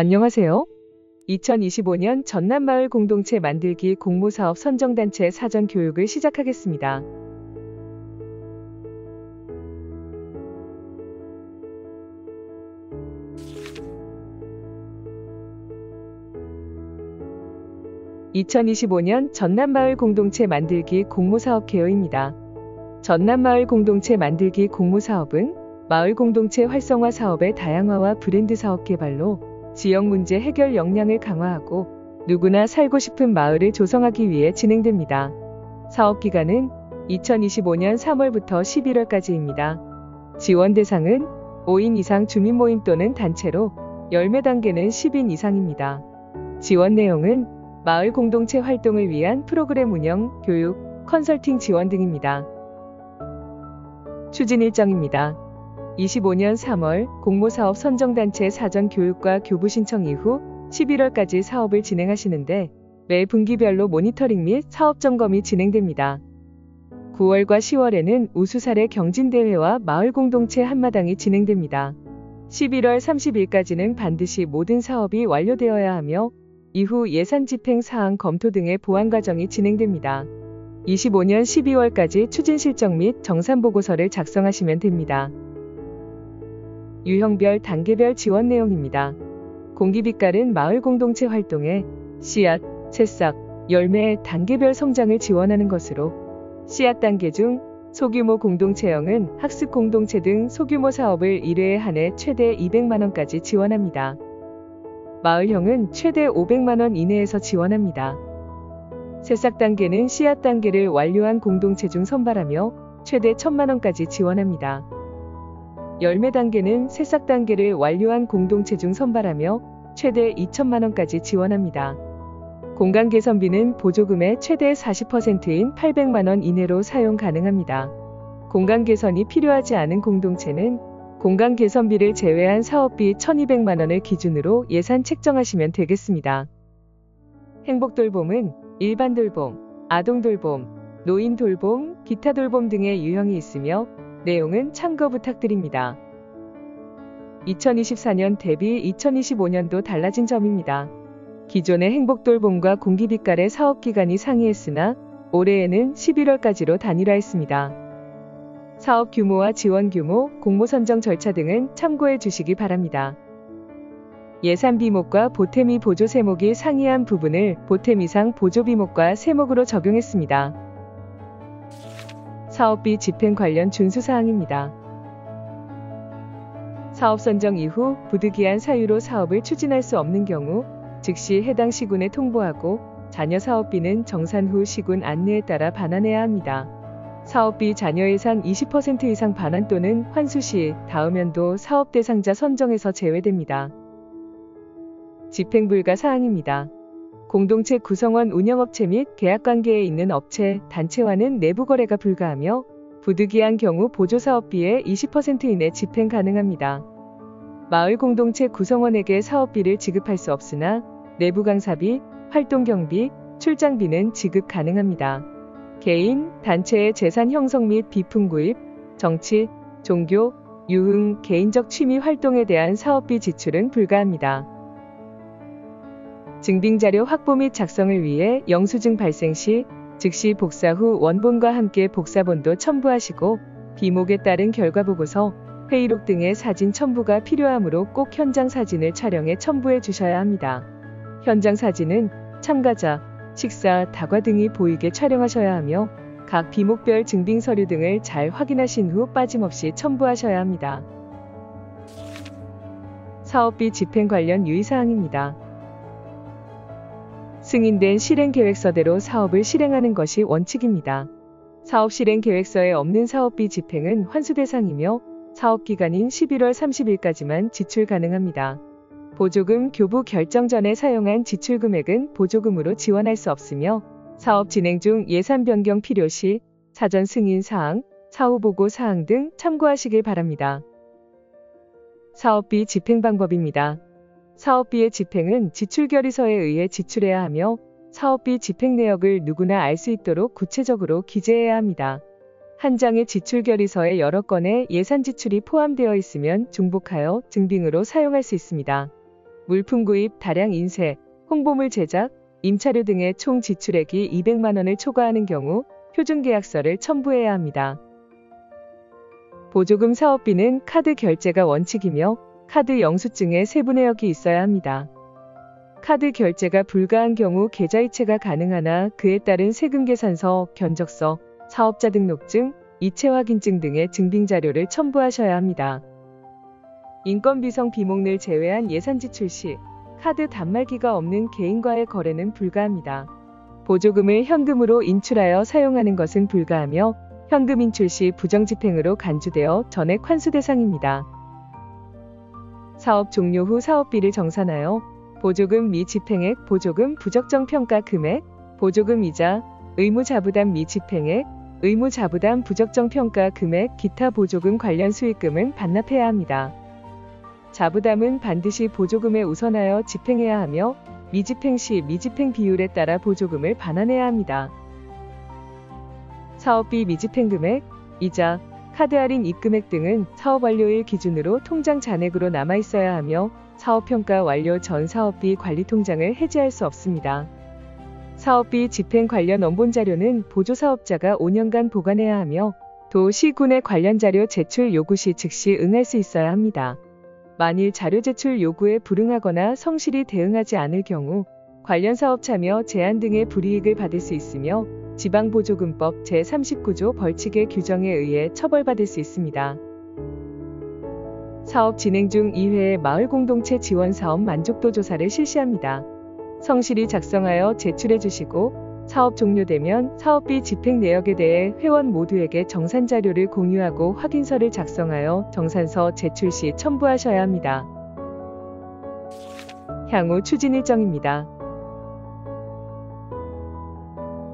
안녕하세요. 2025년 전남마을 공동체 만들기 공모사업 선정단체 사전 교육을 시작하겠습니다. (2025년) 전남마을 공동체 만들기 공모사업 개요입니다. 전남마을 공동체 만들기 공모사업은 마을 공동체 활성화 사업의 다양화와 브랜드 사업 개발로 지역 문제 해결 역량을 강화하고 누구나 살고 싶은 마을을 조성하기 위해 진행됩니다. 사업 기간은 2025년 3월부터 11월까지입니다. 지원 대상은 5인 이상 주민 모임 또는 단체로 열매 단계는 10인 이상입니다. 지원 내용은 마을 공동체 활동을 위한 프로그램 운영, 교육, 컨설팅 지원 등입니다. 추진 일정입니다. 25년 3월 공모사업 선정단체 사전 교육과 교부 신청 이후 11월까지 사업을 진행하시는데 매 분기별로 모니터링 및 사업 점검이 진행됩니다. 9월과 10월에는 우수사례 경진대회와 마을 공동체 한마당이 진행됩니다. 11월 30일까지는 반드시 모든 사업이 완료되어야 하며 이후 예산 집행 사항 검토 등의 보완 과정이 진행됩니다. 25년 12월까지 추진 실적 및 정산 보고서를 작성하시면 됩니다. 유형별 단계별 지원 내용입니다. 공기빛깔은 마을 공동체 활동에 씨앗, 새싹, 열매의 단계별 성장을 지원하는 것으로 씨앗 단계 중 소규모 공동체형은 학습 공동체 등 소규모 사업을 1회에 한해 최대 200만원까지 지원합니다. 마을형은 최대 500만원 이내에서 지원합니다. 새싹 단계는 씨앗 단계를 완료한 공동체 중 선발하며 최대 1000만원까지 지원합니다. 열매 단계는 새싹 단계를 완료한 공동체 중 선발하며 최대 2천만원까지 지원합니다. 공간 개선비는 보조금의 최대 40%인 800만원 이내로 사용 가능합니다. 공간 개선이 필요하지 않은 공동체는 공간 개선비를 제외한 사업비 1200만원을 기준으로 예산 책정하시면 되겠습니다. 행복돌봄은 일반 돌봄, 아동 돌봄, 노인 돌봄, 기타 돌봄 등의 유형이 있으며 내용은 참고 부탁드립니다. 2024년 대비 2025년도 달라진 점입니다. 기존의 행복돌봄과 공기빛깔의 사업기간이 상이했으나 올해에는 11월까지로 단일화했습니다. 사업 규모와 지원 규모, 공모 선정 절차 등은 참고해 주시기 바랍니다. 예산 비목과 보탬이 보조 세목이 상이한 부분을 보탬 이상 보조 비목과 세목으로 적용했습니다. 사업비 집행 관련 준수사항입니다. 사업 선정 이후 부득이한 사유로 사업을 추진할 수 없는 경우 즉시 해당 시군에 통보하고 잔여 사업비는 정산 후 시군 안내에 따라 반환해야 합니다. 사업비 잔여 예산 20% 이상 반환 또는 환수 시 다음 연도 사업 대상자 선정에서 제외됩니다. 집행 불가 사항입니다. 공동체 구성원 운영업체 및 계약관계에 있는 업체, 단체와는 내부 거래가 불가하며 부득이한 경우 보조사업비의 20% 이내 집행 가능합니다. 마을 공동체 구성원에게 사업비를 지급할 수 없으나 내부 강사비, 활동경비, 출장비는 지급 가능합니다. 개인, 단체의 재산 형성 및 비품 구입, 정치, 종교, 유흥, 개인적 취미 활동에 대한 사업비 지출은 불가합니다. 증빙자료 확보 및 작성을 위해 영수증 발생 시 즉시 복사 후 원본과 함께 복사본도 첨부하시고 비목에 따른 결과보고서, 회의록 등의 사진 첨부가 필요하므로 꼭 현장 사진을 촬영해 첨부해 주셔야 합니다. 현장 사진은 참가자, 식사, 다과 등이 보이게 촬영하셔야 하며 각 비목별 증빙 서류 등을 잘 확인하신 후 빠짐없이 첨부하셔야 합니다. 사업비 집행 관련 유의사항입니다. 승인된 실행계획서대로 사업을 실행하는 것이 원칙입니다. 사업 실행계획서에 없는 사업비 집행은 환수 대상이며 사업기간인 11월 30일까지만 지출 가능합니다. 보조금 교부 결정 전에 사용한 지출 금액은 보조금으로 지원할 수 없으며 사업 진행 중 예산 변경 필요 시 사전 승인 사항, 사후 보고 사항 등 참고하시길 바랍니다. 사업비 집행 방법입니다. 사업비의 집행은 지출결의서에 의해 지출해야 하며 사업비 집행 내역을 누구나 알 수 있도록 구체적으로 기재해야 합니다. 한 장의 지출결의서에 여러 건의 예산 지출이 포함되어 있으면 중복하여 증빙으로 사용할 수 있습니다. 물품 구입, 다량 인쇄, 홍보물 제작, 임차료 등의 총 지출액이 200만 원을 초과하는 경우 표준계약서를 첨부해야 합니다. 보조금 사업비는 카드 결제가 원칙이며 카드 영수증에 세부 내역이 있어야 합니다. 카드 결제가 불가한 경우 계좌이체가 가능하나 그에 따른 세금 계산서, 견적서, 사업자 등록증, 이체 확인증 등의 증빙 자료를 첨부하셔야 합니다. 인건비성 비목을 제외한 예산 지출 시 카드 단말기가 없는 개인과의 거래는 불가합니다. 보조금을 현금으로 인출하여 사용하는 것은 불가하며 현금 인출 시 부정집행으로 간주되어 전액 환수 대상입니다. 사업 종료 후 사업비를 정산하여 보조금 미 집행액, 보조금 부적정 평가 금액, 보조금 이자, 의무자부담 미 집행액, 의무자부담 부적정 평가 금액, 기타 보조금 관련 수익금은 반납해야 합니다. 자부담은 반드시 보조금에 우선하여 집행해야 하며 미집행 시 미집행 비율에 따라 보조금을 반환해야 합니다. 사업비 미집행 금액, 이자, 카드 할인 입금액 등은 사업 완료일 기준으로 통장 잔액으로 남아있어야 하며 사업평가 완료 전 사업비 관리통장을 해지할 수 없습니다. 사업비 집행 관련 원본 자료는 보조사업자가 5년간 보관해야 하며 도, 시, 군의 관련 자료 제출 요구 시 즉시 응할 수 있어야 합니다. 만일 자료 제출 요구에 불응하거나 성실히 대응하지 않을 경우 관련 사업 참여 제한 등의 불이익을 받을 수 있으며 지방보조금법 제39조 벌칙의 규정에 의해 처벌받을 수 있습니다. 사업 진행 중 2회의 마을공동체 지원사업 만족도 조사를 실시합니다. 성실히 작성하여 제출해 주시고 사업 종료되면 사업비 집행 내역에 대해 회원 모두에게 정산 자료를 공유하고 확인서를 작성하여 정산서 제출 시 첨부하셔야 합니다. 향후 추진 일정입니다.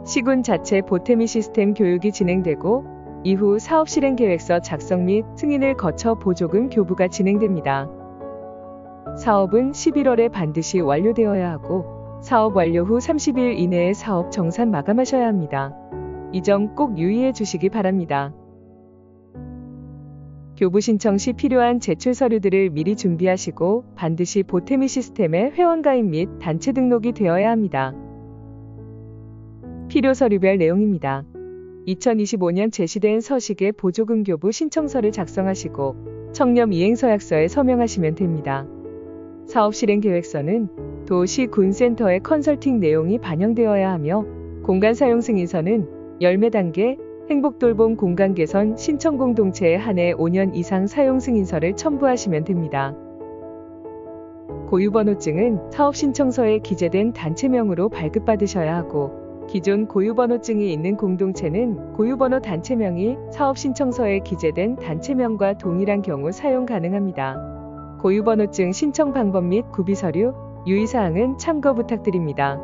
시군 자체 보태미 시스템 교육이 진행되고 이후 사업 실행 계획서 작성 및 승인을 거쳐 보조금 교부가 진행됩니다. 사업은 11월에 반드시 완료되어야 하고 사업 완료 후 30일 이내에 사업 정산 마감하셔야 합니다. 이 점 꼭 유의해 주시기 바랍니다. 교부 신청 시 필요한 제출 서류들을 미리 준비하시고 반드시 보태미 시스템에 회원 가입 및 단체 등록이 되어야 합니다. 필요 서류별 내용입니다. 2025년 제시된 서식의 보조금 교부 신청서를 작성하시고 청렴 이행서약서에 서명하시면 됩니다. 사업 실행 계획서는 도, 시, 군 센터의 컨설팅 내용이 반영되어야 하며 공간 사용 승인서는 열매 단계, 행복돌봄 공간 개선 신청 공동체에 한해 5년 이상 사용 승인서를 첨부하시면 됩니다. 고유번호증은 사업 신청서에 기재된 단체명으로 발급받으셔야 하고 기존 고유번호증이 있는 공동체는 고유번호 단체명이 사업 신청서에 기재된 단체명과 동일한 경우 사용 가능합니다. 고유번호증 신청 방법 및 구비서류, 유의사항은 참고 부탁드립니다.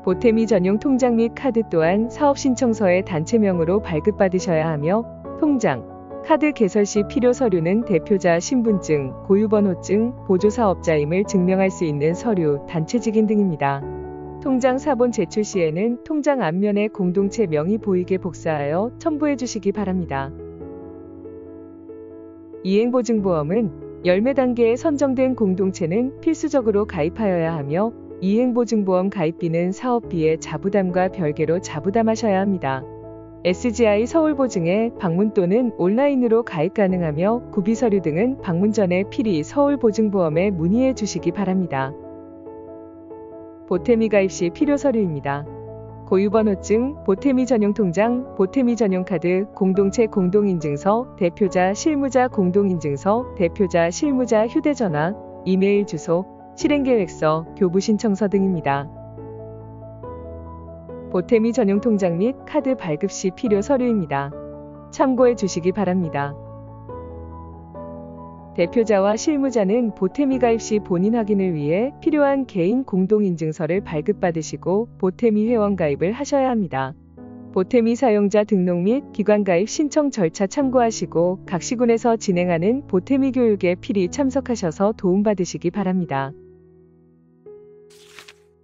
보태미 전용 통장 및 카드 또한 사업 신청서에 단체명으로 발급받으셔야 하며 통장, 카드 개설 시 필요 서류는 대표자 신분증, 고유번호증, 보조사업자임을 증명할 수 있는 서류, 단체직인 등입니다. 통장 사본 제출 시에는 통장 앞면에 공동체 명이 보이게 복사하여 첨부해 주시기 바랍니다. 이행보증보험은 열매 단계에 선정된 공동체는 필수적으로 가입하여야 하며 이행보증보험 가입비는 사업비의 자부담과 별개로 자부담하셔야 합니다. SGI 서울보증에 방문 또는 온라인으로 가입 가능하며 구비서류 등은 방문 전에 필히 서울보증보험에 문의해 주시기 바랍니다. 보태미 가입 시 필요 서류입니다. 고유번호증, 보태미 전용통장, 보태미 전용카드, 공동체 공동인증서, 대표자 실무자 공동인증서, 대표자 실무자 휴대전화, 이메일 주소, 실행계획서, 교부신청서 등입니다. 보태미 전용통장 및 카드 발급 시 필요 서류입니다. 참고해 주시기 바랍니다. 대표자와 실무자는 보태미 가입 시 본인 확인을 위해 필요한 개인 공동인증서를 발급받으시고 보태미 회원 가입을 하셔야 합니다. 보태미 사용자 등록 및 기관 가입 신청 절차 참고하시고 각 시군에서 진행하는 보태미 교육에 필히 참석하셔서 도움받으시기 바랍니다.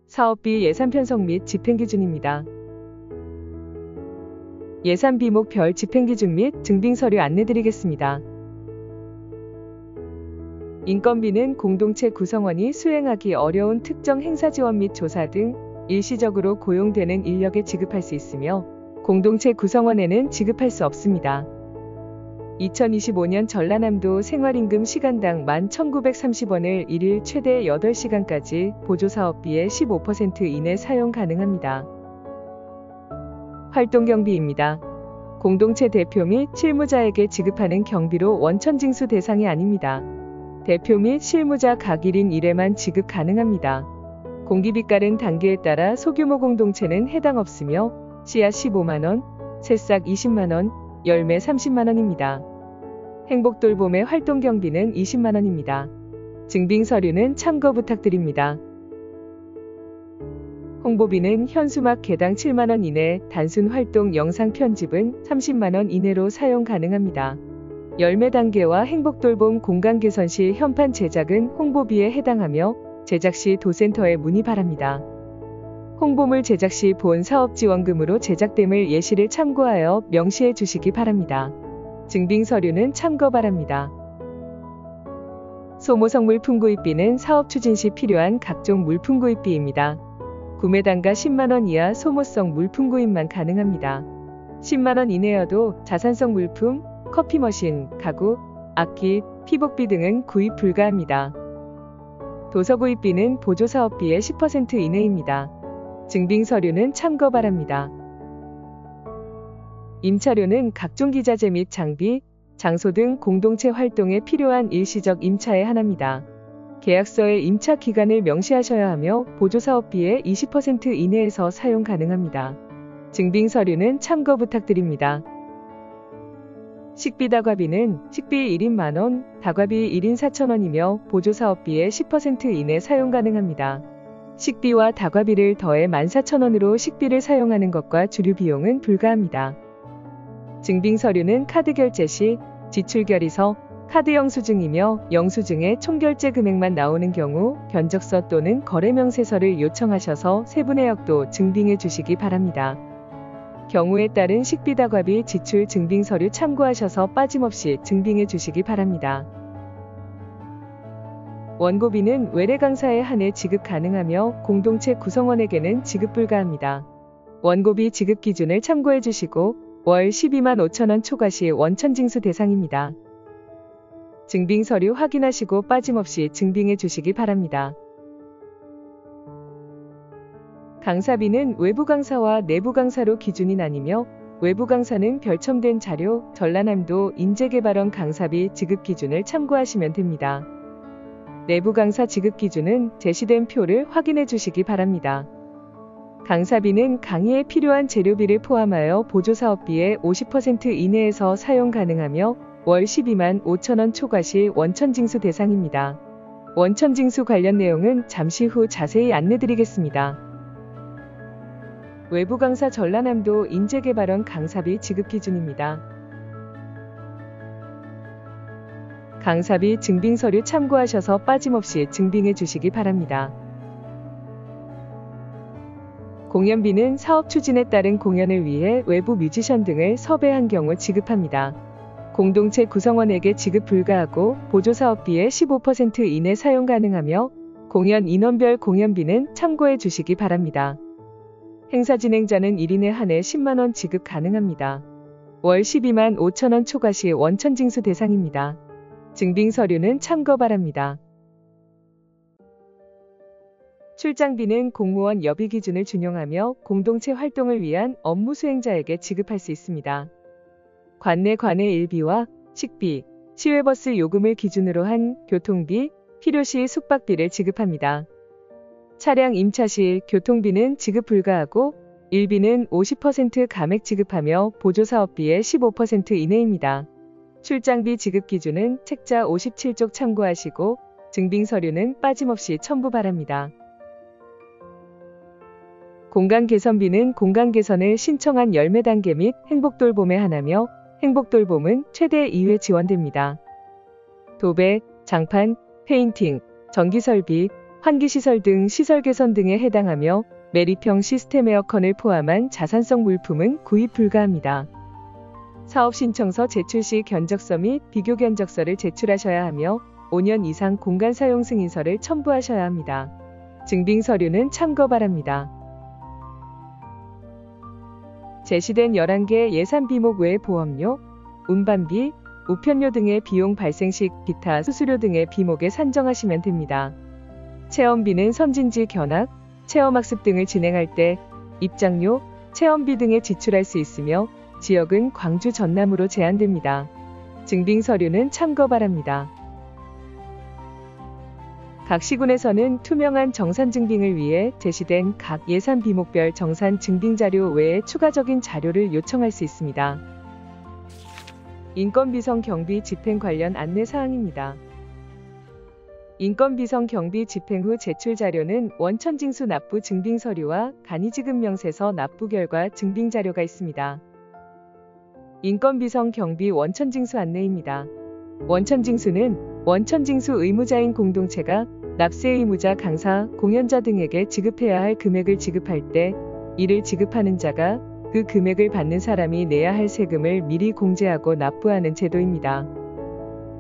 사업비 예산 편성 및 집행 기준입니다. 예산 비목별 집행 기준 및 증빙 서류 안내드리겠습니다. 인건비는 공동체 구성원이 수행하기 어려운 특정 행사 지원 및 조사 등 일시적으로 고용되는 인력에 지급할 수 있으며 공동체 구성원에는 지급할 수 없습니다. 2025년 전라남도 생활임금 시간당 11,930원을 일일 최대 8시간까지 보조사업비의 15% 이내 사용 가능합니다. 활동경비입니다. 공동체 대표 및 실무자에게 지급하는 경비로 원천징수 대상이 아닙니다. 대표 및 실무자 각 1인 1회만 지급 가능합니다. 공기비 따른 단계에 따라 소규모 공동체는 해당 없으며 씨앗 15만원, 새싹 20만원, 열매 30만원입니다. 행복돌봄의 활동경비는 20만원입니다. 증빙서류는 참고 부탁드립니다. 홍보비는 현수막 개당 7만원 이내, 단순 활동 영상 편집은 30만원 이내로 사용 가능합니다. 열매 단계와 행복돌봄 공간 개선 시 현판 제작은 홍보비에 해당하며 제작 시 도센터에 문의 바랍니다. 홍보물 제작 시 본 사업지원금으로 제작됨을 예시를 참고하여 명시해 주시기 바랍니다. 증빙서류는 참고 바랍니다. 소모성 물품 구입비는 사업 추진 시 필요한 각종 물품 구입비입니다. 구매 단가 10만원 이하 소모성 물품 구입만 가능합니다. 10만원 이내여도 자산성 물품, 커피 머신, 가구, 악기, 피복비 등은 구입 불가합니다. 도서 구입비는 보조사업비의 10% 이내입니다. 증빙서류는 참고 바랍니다. 임차료는 각종 기자재 및 장비, 장소 등 공동체 활동에 필요한 일시적 임차에 한합니다. 계약서에 임차 기간을 명시하셔야 하며 보조사업비의 20% 이내에서 사용 가능합니다. 증빙서류는 참고 부탁드립니다. 식비 다과비는 식비 1인 만원, 다과비 1인 4,000원이며 보조사업비의 10% 이내 사용 가능합니다. 식비와 다과비를 더해 14,000원으로 식비를 사용하는 것과 주류 비용은 불가합니다. 증빙서류는 카드 결제 시 지출결의서, 카드 영수증이며 영수증에 총결제 금액만 나오는 경우 견적서 또는 거래명세서를 요청하셔서 세부 내역도 증빙해 주시기 바랍니다. 경우에 따른 식비 다과비 지출 증빙서류 참고하셔서 빠짐없이 증빙해 주시기 바랍니다. 원고비는 외래 강사에 한해 지급 가능하며 공동체 구성원에게는 지급 불가합니다. 원고비 지급 기준을 참고해 주시고 월 12만 5천원 초과 시 원천징수 대상입니다. 증빙서류 확인하시고 빠짐없이 증빙해 주시기 바랍니다. 강사비는 외부 강사와 내부 강사로 기준이 나뉘며 외부 강사는 별첨된 자료, 전라남도 인재개발원 강사비 지급 기준을 참고하시면 됩니다. 내부 강사 지급 기준은 제시된 표를 확인해 주시기 바랍니다. 강사비는 강의에 필요한 재료비를 포함하여 보조사업비의 50% 이내에서 사용 가능하며 월 12만 5천원 초과 시 원천징수 대상입니다. 원천징수 관련 내용은 잠시 후 자세히 안내드리겠습니다. 외부 강사 전라남도 인재개발원 강사비 지급 기준입니다. 강사비 증빙서류 참고하셔서 빠짐없이 증빙해 주시기 바랍니다. 공연비는 사업 추진에 따른 공연을 위해 외부 뮤지션 등을 섭외한 경우 지급합니다. 공동체 구성원에게 지급 불가하고 보조사업비의 15% 이내 사용 가능하며 공연 인원별 공연비는 참고해 주시기 바랍니다. 행사 진행자는 1인에 한해 10만원 지급 가능합니다. 월 12만 5천원 초과 시 원천징수 대상입니다. 증빙서류는 참고 바랍니다. 출장비는 공무원 여비 기준을 준용하며 공동체 활동을 위한 업무 수행자에게 지급할 수 있습니다. 관내 관외 일비와 식비, 시외버스 요금을 기준으로 한 교통비, 필요시 숙박비를 지급합니다. 차량 임차 시 교통비는 지급 불가하고 일비는 50% 감액 지급하며 보조사업비의 15% 이내입니다. 출장비 지급 기준은 책자 57쪽 참고하시고 증빙서류는 빠짐없이 첨부 바랍니다. 공간 개선비는 공간 개선을 신청한 열매 단계 및 행복돌봄에 한하며 행복돌봄은 최대 2회 지원됩니다. 도배, 장판, 페인팅, 전기설비, 환기시설 등 시설 개선 등에 해당하며 매립형 시스템 에어컨을 포함한 자산성 물품은 구입 불가합니다. 사업 신청서 제출 시 견적서 및 비교 견적서를 제출하셔야 하며 5년 이상 공간 사용 승인서를 첨부하셔야 합니다. 증빙 서류는 참고 바랍니다. 제시된 11개 예산 비목 외 보험료, 운반비, 우편료 등의 비용 발생 시 기타 수수료 등의 비목에 산정하시면 됩니다. 체험비는 선진지 견학, 체험학습 등을 진행할 때 입장료, 체험비 등에 지출할 수 있으며 지역은 광주 전남으로 제한됩니다. 증빙 서류는 참고 바랍니다. 각 시군에서는 투명한 정산 증빙을 위해 제시된 각 예산 비목별 정산 증빙 자료 외에 추가적인 자료를 요청할 수 있습니다. 인건비성 경비 집행 관련 안내 사항입니다. 인건비성 경비 집행 후 제출 자료는 원천징수 납부 증빙 서류와 간이지급 명세서 납부 결과 증빙 자료가 있습니다. 인건비성 경비 원천징수 안내입니다. 원천징수는 원천징수 의무자인 공동체가 납세 의무자, 강사, 공연자 등에게 지급해야 할 금액을 지급할 때 이를 지급하는 자가 그 금액을 받는 사람이 내야 할 세금을 미리 공제하고 납부하는 제도입니다.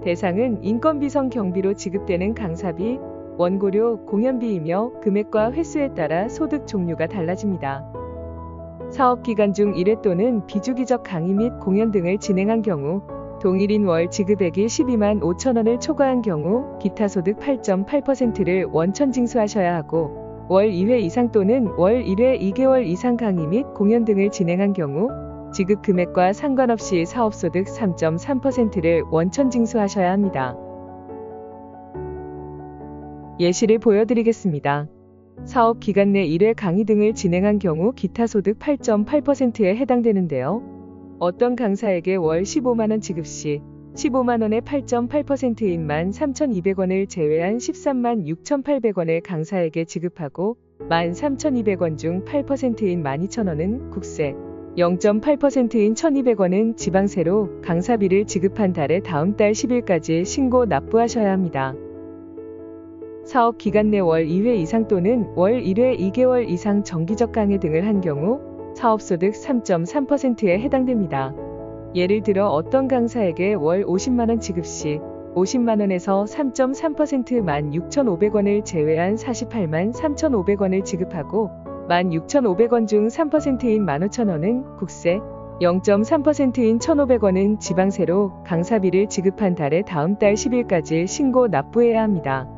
대상은 인건비성 경비로 지급되는 강사비, 원고료, 공연비이며 금액과 횟수에 따라 소득 종류가 달라집니다. 사업기간 중 1회 또는 비주기적 강의 및 공연 등을 진행한 경우 동일인 월 지급액이 12만 5천 원을 초과한 경우 기타 소득 8.8%를 원천징수하셔야 하고 월 2회 이상 또는 월 1회 2개월 이상 강의 및 공연 등을 진행한 경우 지급 금액과 상관없이 사업소득 3.3%를 원천징수하셔야 합니다. 예시를 보여드리겠습니다. 사업 기간 내 1회 강의 등을 진행한 경우 기타 소득 8.8%에 해당되는데요. 어떤 강사에게 월 15만원 지급 시 15만원의 8.8%인 13,200원을 제외한 13만 6,800원을 강사에게 지급하고 13,200원 중 8%인 12,000원은 국세, 0.8%인 1,200원은 지방세로 강사비를 지급한 달의 다음 달 10일까지 신고 납부하셔야 합니다. 사업 기간 내 월 2회 이상 또는 월 1회 2개월 이상 정기적 강의 등을 한 경우 사업소득 3.3%에 해당됩니다. 예를 들어 어떤 강사에게 월 50만원 지급 시 50만원에서 3.3% 16,500원을 제외한 48만 3,500원을 지급하고 16,500원 중 3%인 15,000원은 국세, 0.3%인 1,500원은 지방세로 강사비를 지급한 달의 다음 달 10일까지 신고 납부해야 합니다.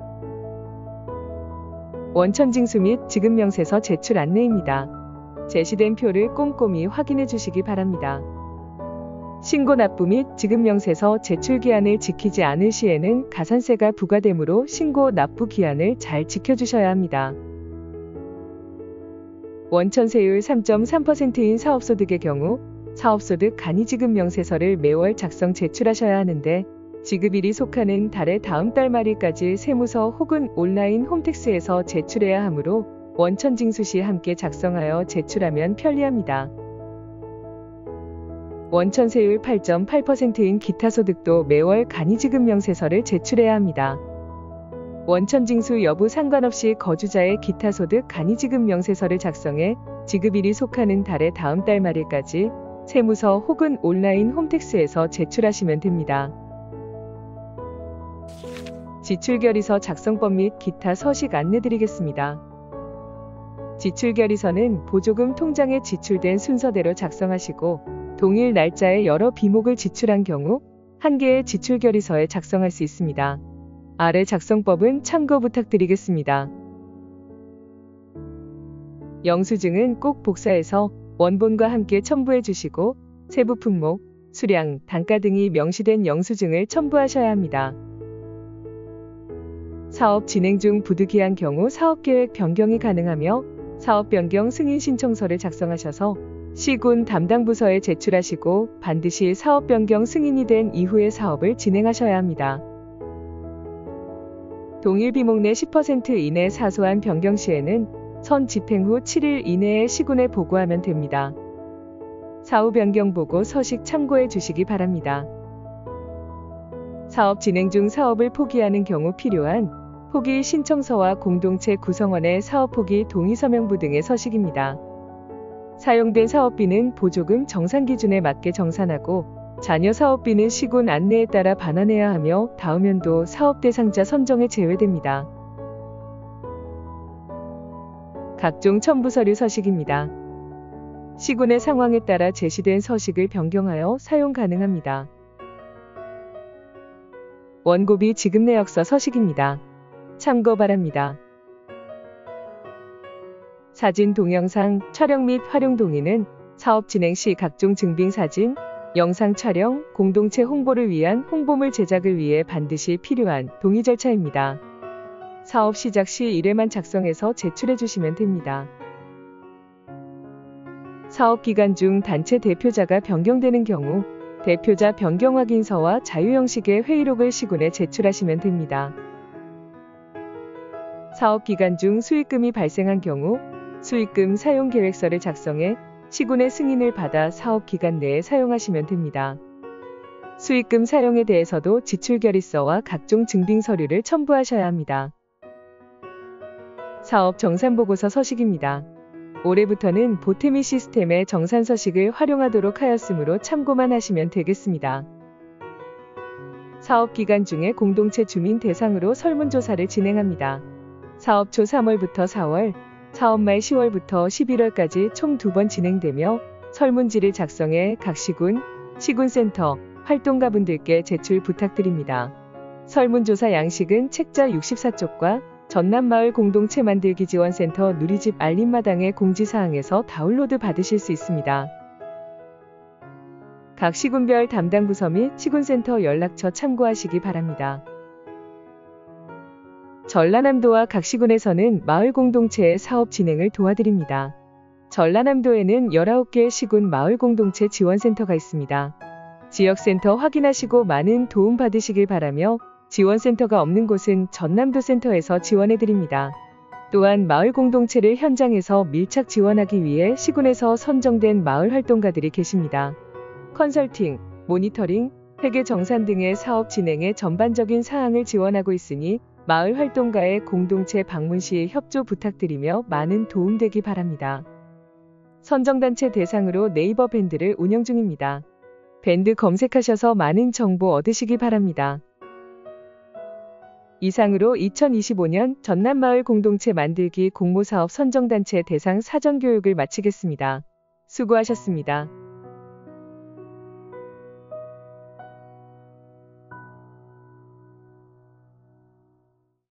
원천징수 및 지급명세서 제출 안내입니다. 제시된 표를 꼼꼼히 확인해 주시기 바랍니다. 신고 납부 및 지급명세서 제출 기한을 지키지 않을 시에는 가산세가 부과되므로 신고 납부 기한을 잘 지켜주셔야 합니다. 원천세율 3.3%인 사업소득의 경우 사업소득 간이지급명세서를 매월 작성 제출하셔야 하는데 지급일이 속하는 달의 다음 달 말일까지 세무서 혹은 온라인 홈택스에서 제출해야 하므로 원천징수 시 함께 작성하여 제출하면 편리합니다. 원천세율 8.8%인 기타소득도 매월 간이지급명세서를 제출해야 합니다. 원천징수 여부 상관없이 거주자의 기타소득 간이지급명세서를 작성해 지급일이 속하는 달의 다음 달 말일까지 세무서 혹은 온라인 홈택스에서 제출하시면 됩니다. 지출결의서 작성법 및 기타 서식 안내드리겠습니다. 지출결의서는 보조금 통장에 지출된 순서대로 작성하시고 동일 날짜에 여러 비목을 지출한 경우 한 개의 지출결의서에 작성할 수 있습니다. 아래 작성법은 참고 부탁드리겠습니다. 영수증은 꼭 복사해서 원본과 함께 첨부해 주시고 세부 품목, 수량, 단가 등이 명시된 영수증을 첨부하셔야 합니다. 사업 진행 중 부득이한 경우 사업계획 변경이 가능하며 사업 변경 승인 신청서를 작성하셔서 시군 담당 부서에 제출하시고 반드시 사업 변경 승인이 된 이후에 사업을 진행하셔야 합니다. 동일 비목 내 10% 이내 사소한 변경 시에는 선 집행 후 7일 이내에 시군에 보고하면 됩니다. 사후 변경 보고 서식 참고해 주시기 바랍니다. 사업 진행 중 사업을 포기하는 경우 필요한 포기 신청서와 공동체 구성원의 사업 포기 동의서명부 등의 서식입니다. 사용된 사업비는 보조금 정산 기준에 맞게 정산하고 자녀 사업비는 시군 안내에 따라 반환해야 하며 다음 연도 사업 대상자 선정에 제외됩니다. 각종 첨부 서류 서식입니다. 시군의 상황에 따라 제시된 서식을 변경하여 사용 가능합니다. 원고비 지급 내역서 서식입니다. 참고 바랍니다. 사진 동영상 촬영 및 활용 동의는 사업 진행 시 각종 증빙 사진, 영상 촬영, 공동체 홍보를 위한 홍보물 제작을 위해 반드시 필요한 동의 절차입니다. 사업 시작 시 1회만 작성해서 제출해 주시면 됩니다. 사업 기간 중 단체 대표자가 변경되는 경우 대표자 변경 확인서와 자유 형식의 회의록을 시군에 제출하시면 됩니다. 사업 기간 중 수익금이 발생한 경우 수익금 사용 계획서를 작성해 시군의 승인을 받아 사업 기간 내에 사용하시면 됩니다. 수익금 사용에 대해서도 지출 결의서와 각종 증빙 서류를 첨부하셔야 합니다. 사업 정산보고서 서식입니다. 올해부터는 보태미 시스템의 정산 서식을 활용하도록 하였으므로 참고만 하시면 되겠습니다. 사업 기간 중에 공동체 주민 대상으로 설문조사를 진행합니다. 사업 초 3월부터 4월, 사업 말 10월부터 11월까지 총 2번 진행되며 설문지를 작성해 각 시군, 시군센터, 활동가분들께 제출 부탁드립니다. 설문조사 양식은 책자 64쪽과 전남마을 공동체 만들기 지원센터 누리집 알림마당의 공지사항에서 다운로드 받으실 수 있습니다. 각 시군별 담당 부서 및 시군센터 연락처 참고하시기 바랍니다. 전라남도와 각 시군에서는 마을 공동체의 사업 진행을 도와드립니다. 전라남도에는 19개 시군 마을 공동체 지원센터가 있습니다. 지역센터 확인하시고 많은 도움 받으시길 바라며 지원센터가 없는 곳은 전남도 센터에서 지원해드립니다. 또한 마을 공동체를 현장에서 밀착 지원하기 위해 시군에서 선정된 마을 활동가들이 계십니다. 컨설팅, 모니터링, 회계 정산 등의 사업 진행의 전반적인 사항을 지원하고 있으니 마을 활동가의 공동체 방문 시 협조 부탁드리며 많은 도움되기 바랍니다. 선정단체 대상으로 네이버 밴드를 운영 중입니다. 밴드 검색하셔서 많은 정보 얻으시기 바랍니다. 이상으로 2025년 전남마을 공동체 만들기 공모사업 선정단체 대상 사전교육을 마치겠습니다. 수고하셨습니다.